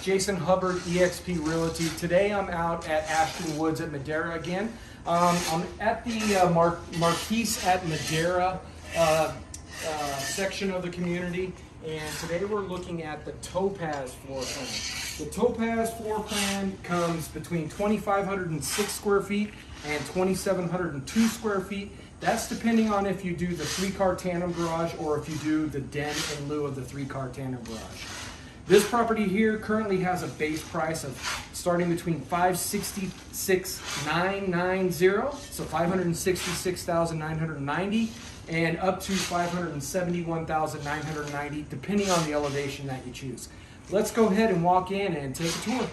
Jason Hubbard, eXp Realty. Today I'm out at Ashton Woods at Madera again. I'm at the Marquis at Madera section of the community, and today we're looking at the Topaz floor plan. The Topaz floor plan comes between 2,506 square feet and 2,702 square feet. That's depending on if you do the 3-car tandem garage or if you do the den in lieu of the 3-car tandem garage. This property here currently has a base price of starting between $566,990, so $566,990, and up to $571,990, depending on the elevation that you choose. Let's go ahead and walk in and take a tour.